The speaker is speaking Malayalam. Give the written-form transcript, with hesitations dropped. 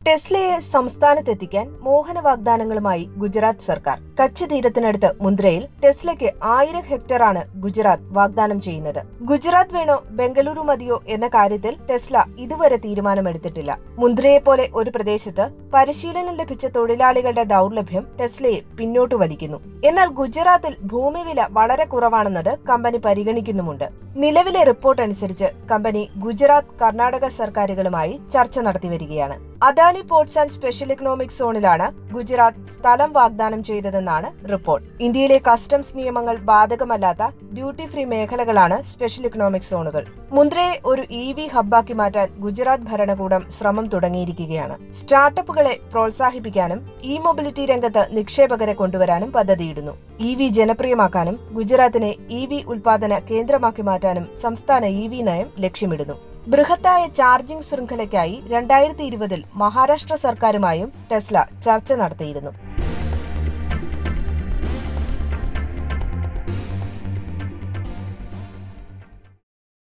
ടെസ്ലയെ സംസ്ഥാനത്തെത്തിക്കാൻ മോഹന വാഗ്ദാനങ്ങളുമായി ഗുജറാത്ത് സർക്കാർ. കച്ച് തീരത്തിനടുത്ത് മുന്ദ്രയിൽ ടെസ്ലയ്ക്ക് 1000 ഹെക്ടറാണ് ഗുജറാത്ത് വാഗ്ദാനം ചെയ്യുന്നത്. ഗുജറാത്ത് വേണോ ബംഗളൂരു മതിയോ എന്ന കാര്യത്തിൽ ടെസ്ല ഇതുവരെ തീരുമാനമെടുത്തിട്ടില്ല. മുന്ദ്രയെപ്പോലെ ഒരു പ്രദേശത്ത് പരിശീലനം ലഭിച്ച തൊഴിലാളികളുടെ ദൗർലഭ്യം ടെസ്ലയെ പിന്നോട്ടു വലിക്കുന്നു. എന്നാൽ ഗുജറാത്തിൽ ഭൂമി വില വളരെ കുറവാണെന്നത് കമ്പനി പരിഗണിക്കുന്നുമുണ്ട്. നിലവിലെ റിപ്പോർട്ട് അനുസരിച്ച് കമ്പനി ഗുജറാത്ത്, കർണാടക സർക്കാരുകളുമായി ചർച്ച നടത്തിവരികയാണ്. Adani ports and special economic സോണിലാണ് ഗുജറാത്ത് സ്ഥലം വാഗ്ദാനം ചെയ്തതെന്നാണ് റിപ്പോർട്ട്. ഇന്ത്യയിലെ കസ്റ്റംസ് നിയമങ്ങൾ ബാധകമല്ലാത്ത ഡ്യൂട്ടി ഫ്രീ മേഖലകളാണ് സ്പെഷ്യൽ ഇക്കണോമിക് സോണുകൾ. മുന്ദ്രയെ ഒരു EV ഹബ്ബാക്കി മാറ്റാൻ ഗുജറാത്ത് ഭരണകൂടം ശ്രമം തുടങ്ങിയിരിക്കുകയാണ്. സ്റ്റാർട്ടപ്പുകളെ പ്രോത്സാഹിപ്പിക്കാനും മൊബിലിറ്റി രംഗത്ത് നിക്ഷേപകരെ കൊണ്ടുവരാനും പദ്ധതിയിടുന്നു. EV ജനപ്രിയമാക്കാനും ഗുജറാത്തിനെ EV ഉൽപാദന കേന്ദ്രമാക്കി മാറ്റാനും സംസ്ഥാന EV നയം ലക്ഷ്യമിടുന്നു. ബൃഹത്തായ ചാർജിംഗ് ശൃംഖലയ്ക്കായി 2020 മഹാരാഷ്ട്ര സർക്കാരുമായും ടെസ്ല ചർച്ച നടത്തിയിരുന്നു.